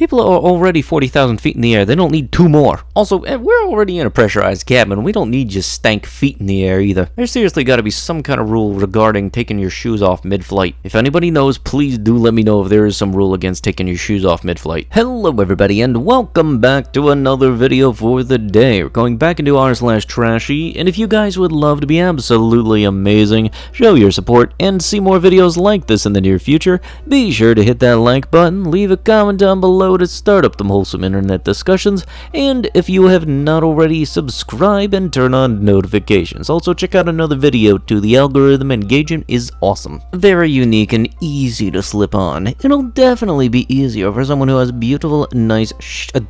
People are already 40,000 feet in the air. They don't need 2 more. Also, we're already in a pressurized cabin. We don't need just stank feet in the air either. There's seriously got to be some kind of rule regarding taking your shoes off mid-flight. If anybody knows, please do let me know if there is some rule against taking your shoes off mid-flight. Hello everybody and welcome back to another video for the day. We're going back into r/trashy, and if you guys would love to be absolutely amazing, show your support, and see more videos like this in the near future, be sure to hit that like button, leave a comment down below to start up the wholesome internet discussions, and if you have not already, subscribe and turn on notifications. Also check out another video too. The algorithm engagement is awesome. Very unique and easy to slip on. It'll definitely be easier for someone who has beautiful, nice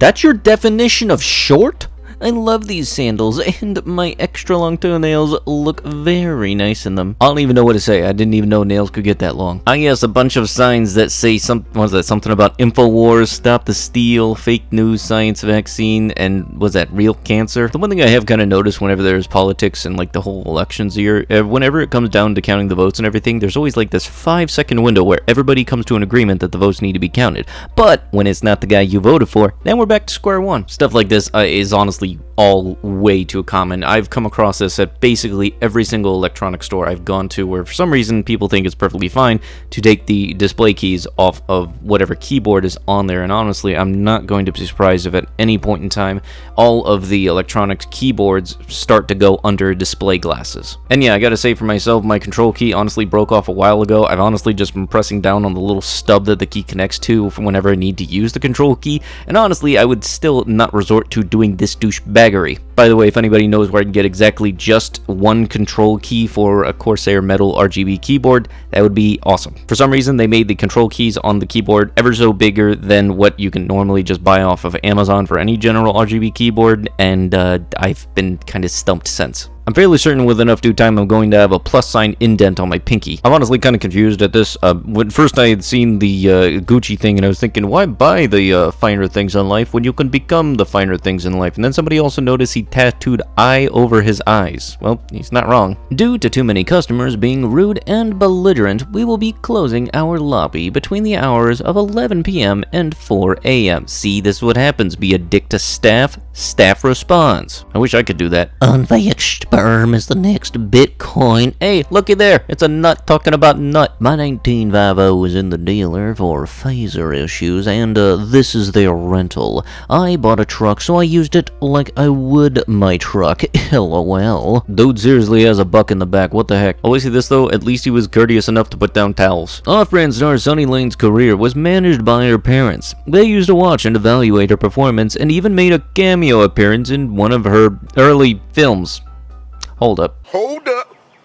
that's your definition of short? I love these sandals, and my extra long toenails look very nice in them. I don't even know what to say. I didn't even know nails could get that long. I guess a bunch of signs that say something about InfoWars, Stop the Steal, Fake News, Science Vaccine, and was that Real Cancer? The one thing I have kind of noticed whenever there's politics and like the whole elections year, whenever it comes down to counting the votes and everything, there's always like this 5-second window where everybody comes to an agreement that the votes need to be counted. But when it's not the guy you voted for, then we're back to square one. Stuff like this is honestly all way too common. I've come across this at basically every single electronic store I've gone to, where for some reason people think it's perfectly fine to take the display keys off of whatever keyboard is on there, and honestly I'm not going to be surprised if at any point in time all of the electronic keyboards start to go under display glasses. And yeah, I gotta say for myself, my control key honestly broke off a while ago. I've honestly just been pressing down on the little stub that the key connects to for whenever I need to use the control key, and honestly I would still not resort to doing this douchebaggery. By the way, if anybody knows where I can get exactly just one control key for a Corsair metal RGB keyboard, that would be awesome. For some reason, they made the control keys on the keyboard ever so bigger than what you can normally just buy off of Amazon for any general RGB keyboard, and I've been kind of stumped since. I'm fairly certain with enough due time I'm going to have a plus sign indent on my pinky. I'm honestly kind of confused at this. When first I had seen the Gucci thing, and I was thinking, why buy the finer things in life when you can become the finer things in life? And then somebody also noticed he tattooed eye over his eyes. Well, he's not wrong. Due to too many customers being rude and belligerent, we will be closing our lobby between the hours of 11 p.m. and 4 a.m. See, this is what happens. Be a dick to staff, staff responds. I wish I could do that. Unvexed sperm is the next Bitcoin. Hey, looky there. It's a nut talking about nut. My 1950 is in the dealer for phaser issues, and this is their rental. I bought a truck, so I used it like I would my truck. LOL. Dude seriously has a buck in the back. What the heck? Always see this though. At least he was courteous enough to put down towels. Off-brand star Sunny Lane's career was managed by her parents. They used to watch and evaluate her performance, and even made a cameo appearance in one of her early films. Hold up.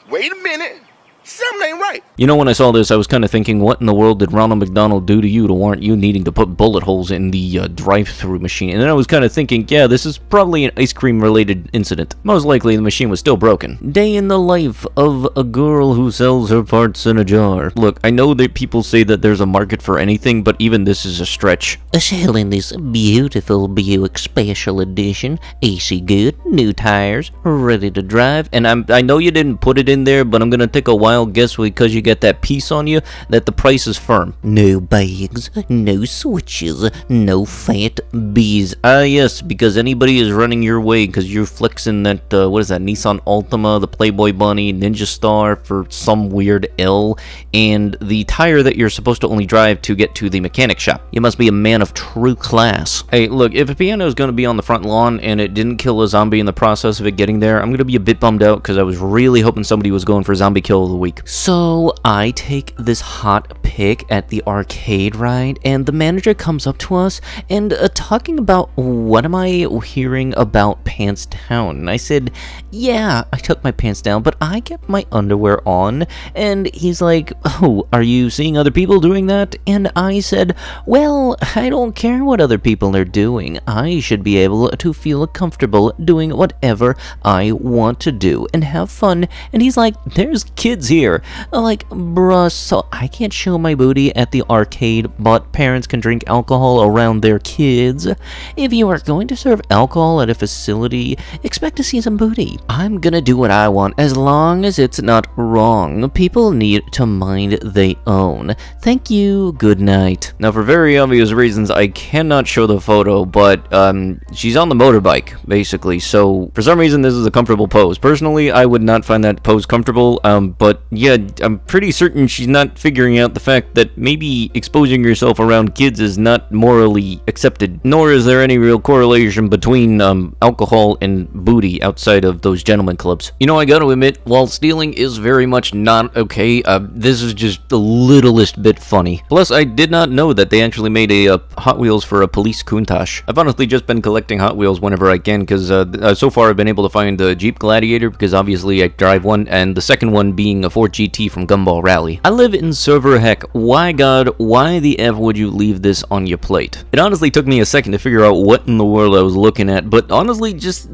Wait a minute. Something ain't right. You know, when I saw this, I was kind of thinking, what in the world did Ronald McDonald do to you to warrant you needing to put bullet holes in the drive-thru machine? And then I was kind of thinking, yeah, this is probably an ice cream-related incident. Most likely, the machine was still broken. Day in the life of a girl who sells her parts in a jar. Look, I know that people say that there's a market for anything, but even this is a stretch. Selling this beautiful Buick Special Edition, AC good, new tires, ready to drive. And I know you didn't put it in there, but I'm gonna take a wild guess, because you get that piece on you, that the price is firm. No bags, no switches, no fat bees. Ah yes, because anybody is running your way because you're flexing that, what is that, Nissan Altima, the Playboy Bunny, Ninja Star for some weird L, and the tire that you're supposed to only drive to get to the mechanic shop. You must be a man of true class. Hey, look, if a piano is going to be on the front lawn and it didn't kill a zombie in the process of it getting there, I'm going to be a bit bummed out because I was really hoping somebody was going for zombie kill of the week. So I take this hot pick at the arcade ride, and the manager comes up to us and talking about, what am I hearing about pants down? And I said, yeah, I took my pants down, but I kept my underwear on. And he's like, oh, are you seeing other people doing that? And I said, well, I don't care what other people are doing. I should be able to feel comfortable doing whatever I want to do and have fun. And he's like, there's kids here here. Like, bruh, so I can't show my booty at the arcade, but parents can drink alcohol around their kids. If you are going to serve alcohol at a facility, expect to see some booty. I'm gonna do what I want as long as it's not wrong. People need to mind they own. Thank you, good night. Now, for very obvious reasons, I cannot show the photo, but she's on the motorbike, basically, so for some reason this is a comfortable pose. Personally, I would not find that pose comfortable, but yeah, I'm pretty certain she's not figuring out the fact that maybe exposing yourself around kids is not morally accepted, nor is there any real correlation between alcohol and booty outside of those gentleman clubs. You know, I gotta admit, while stealing is very much not okay, this is just the littlest bit funny. Plus, I did not know that they actually made a Hot Wheels for a police Countach. I've honestly just been collecting Hot Wheels whenever I can, because so far I've been able to find the Jeep Gladiator, because obviously I drive one, and the second one being a Ford GT from Gumball Rally. I live in server heck. Why God, why the F would you leave this on your plate? It honestly took me a second to figure out what in the world I was looking at, but honestly, just,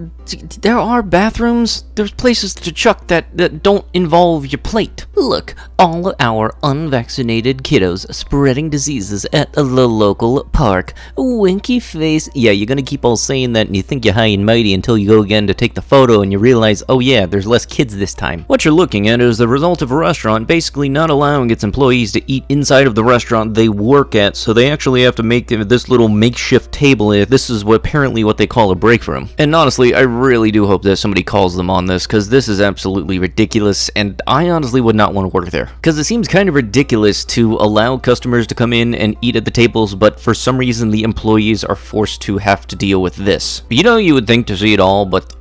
there are bathrooms, there's places to chuck that don't involve your plate. Look, all our unvaccinated kiddos spreading diseases at the local park. Winky face. Yeah, you're gonna keep all saying that and you think you're high and mighty until you go again to take the photo and you realize, oh yeah, there's less kids this time. What you're looking at is the result of a restaurant basically not allowing its employees to eat inside of the restaurant they work at, so they actually have to make this little makeshift table. This is apparently what they call a break room. And honestly, I really do hope that somebody calls them on this, because this is absolutely ridiculous, and I honestly would not want to work there. Because it seems kind of ridiculous to allow customers to come in and eat at the tables, but for some reason the employees are forced to have to deal with this. You know, you would think to see it all, but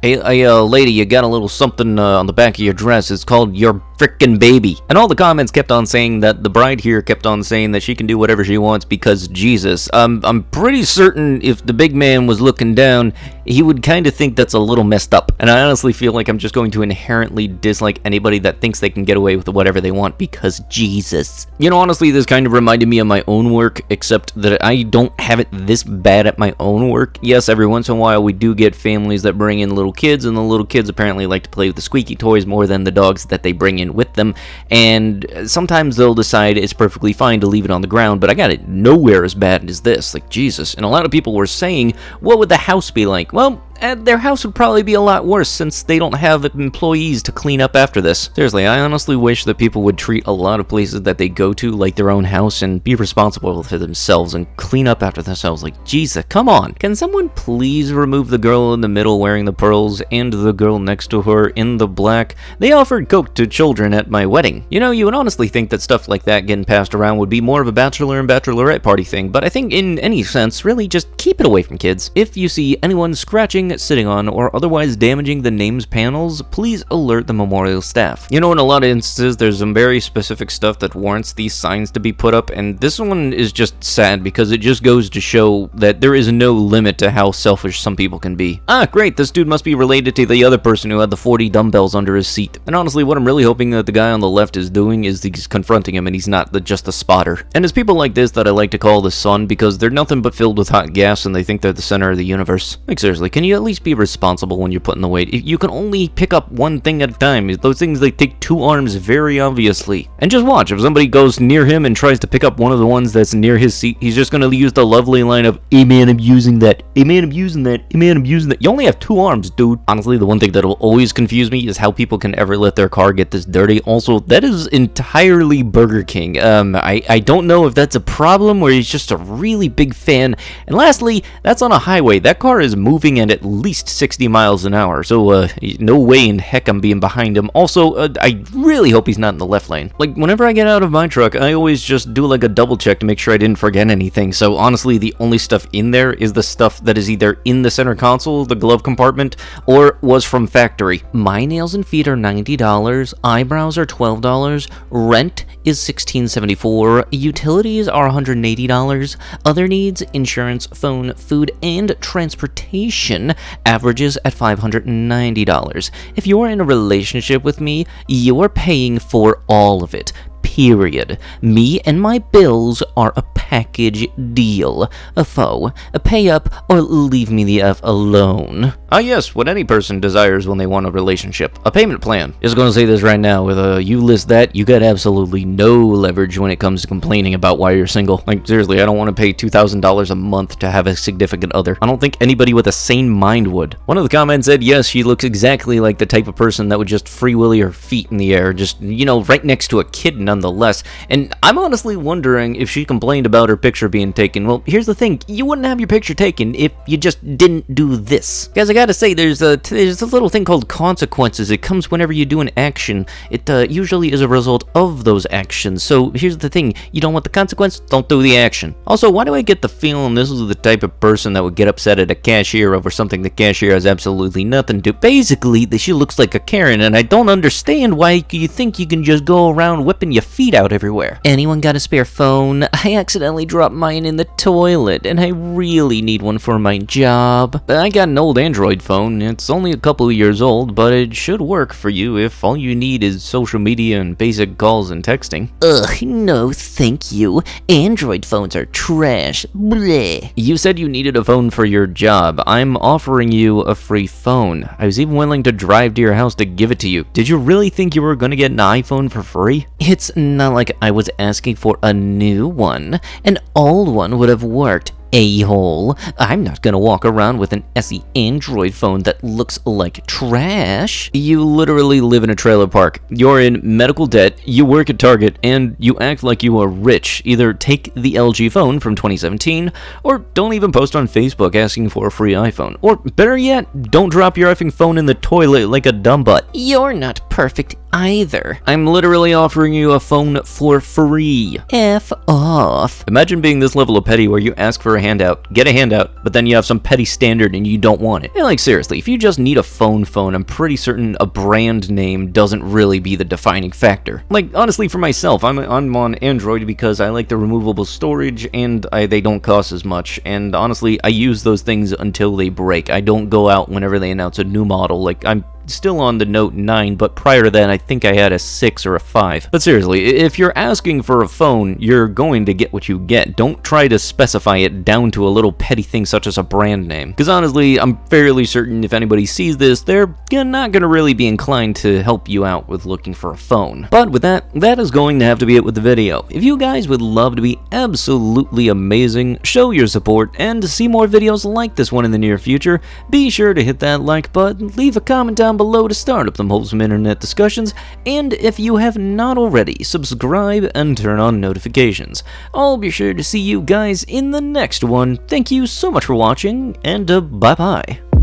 hey, lady, you got a little something on the back of your dress. It's called your frickin' baby. And all the comments kept on saying that the bride here kept on saying that she can do whatever she wants because Jesus. I'm pretty certain if the big man was looking down, he would kind of think that's a little messed up. And I honestly feel like I'm just going to inherently dislike anybody that thinks they can get away with whatever they want because Jesus. You know, honestly, this kind of reminded me of my own work, except that I don't have it this bad at my own work. Yes, every once in a while we do get families that bring in little kids, and the little kids apparently like to play with the squeaky toys more than the dogs that they bring in with them, and sometimes they'll decide it's perfectly fine to leave it on the ground, but I got it nowhere as bad as this, like Jesus. And a lot of people were saying, what would the house be like? Well, their house would probably be a lot worse since they don't have employees to clean up after this. Seriously, I honestly wish that people would treat a lot of places that they go to like their own house and be responsible for themselves and clean up after themselves. Like, Jesus, come on. Can someone please remove the girl in the middle wearing the pearls and the girl next to her in the black? They offered coke to children at my wedding. You know, you would honestly think that stuff like that getting passed around would be more of a bachelor and bachelorette party thing, but I think in any sense, really just keep it away from kids. If you see anyone scratching, sitting on, or otherwise damaging the names panels, please alert the memorial staff. You know, in a lot of instances, there's some very specific stuff that warrants these signs to be put up, and this one is just sad because it just goes to show that there is no limit to how selfish some people can be. Ah, great, this dude must be related to the other person who had the 40 dumbbells under his seat. And honestly, what I'm really hoping that the guy on the left is doing is he's confronting him and he's not just the spotter. And it's people like this that I like to call the sun, because they're nothing but filled with hot gas and they think they're the center of the universe. Like, seriously, can you at least be responsible when you're putting the weight? You can only pick up one thing at a time. Those things, they take two arms very obviously. And just watch, if somebody goes near him and tries to pick up one of the ones that's near his seat, he's just gonna use the lovely line of, hey man, I'm using that, hey man, I'm using that, hey man, I'm using that. You only have two arms, dude. Honestly, the one thing that'll always confuse me is how people can ever let their car get this dirty. Also, that is entirely Burger King. I don't know if that's a problem or he's just a really big fan. And lastly, that's on a highway. That car is moving at least 60 miles an hour, so no way in heck I'm being behind him. Also, I really hope he's not in the left lane. Like, whenever I get out of my truck, I always just do like a double check to make sure I didn't forget anything, so honestly, the only stuff in there is the stuff that is either in the center console, the glove compartment, or was from factory. My nails and feet are $90, eyebrows are $12, rent is $16.74, utilities are $180, other needs, insurance, phone, food, and transportation averages at $590. If you're in a relationship with me, you're paying for all of it. period. Me and my bills are a package deal. A foe, a pay up, or leave me the F alone. Ah yes, what any person desires when they want a relationship. A payment plan. Just gonna say this right now, with you list that, you got absolutely no leverage when it comes to complaining about why you're single. Like, seriously, I don't want to pay $2,000 a month to have a significant other. I don't think anybody with a sane mind would. One of the comments said, yes, she looks exactly like the type of person that would just free willy her feet in the air, just, you know, right next to a kid nonetheless. And I'm honestly wondering if she complained about her picture being taken. Well, here's the thing, you wouldn't have your picture taken if you just didn't do this. Guys, I gotta say, there's a little thing called consequences. It comes whenever you do an action. It usually is a result of those actions. So here's the thing, you don't want the consequence, don't do the action. Also, why do I get the feeling this is the type of person that would get upset at a cashier over something the cashier has absolutely nothing to do? Basically, she looks like a Karen, and I don't understand why you think you can just go around whipping your feet out everywhere. Anyone got a spare phone? I accidentally dropped mine in the toilet, and I really need one for my job. I got an old Android phone. It's only a couple of years old, but it should work for you if all you need is social media and basic calls and texting. Ugh, no thank you. Android phones are trash. Bleh. You said you needed a phone for your job. I'm offering you a free phone. I was even willing to drive to your house to give it to you. Did you really think you were gonna get an iPhone for free? It's not like I was asking for a new one. An old one would have worked. A-hole. I'm not gonna walk around with an SE Android phone that looks like trash. You literally live in a trailer park. You're in medical debt, you work at Target, and you act like you are rich. Either take the LG phone from 2017, or don't even post on Facebook asking for a free iPhone. Or better yet, don't drop your effing phone in the toilet like a dumb butt. You're not perfect either. I'm literally offering you a phone for free. F off. Imagine being this level of petty where you ask for a handout, get a handout, but then you have some petty standard and you don't want it. And like, seriously, if you just need a phone, I'm pretty certain a brand name doesn't really be the defining factor. Like, honestly, for myself, I'm on Android because I like the removable storage and they don't cost as much. And honestly, I use those things until they break. I don't go out whenever they announce a new model. Like, I'm still on the Note 9, but prior to that, I think I had a 6 or a 5. But seriously, if you're asking for a phone, you're going to get what you get. Don't try to specify it down to a little petty thing such as a brand name. Because honestly, I'm fairly certain if anybody sees this, they're not going to really be inclined to help you out with looking for a phone. But with that is going to have to be it with the video. If you guys would love to be absolutely amazing, show your support, and to see more videos like this one in the near future, be sure to hit that like button, leave a comment down below to start up some wholesome internet discussions, and if you have not already, subscribe and turn on notifications. I'll be sure to see you guys in the next one. Thank you so much for watching, and bye-bye.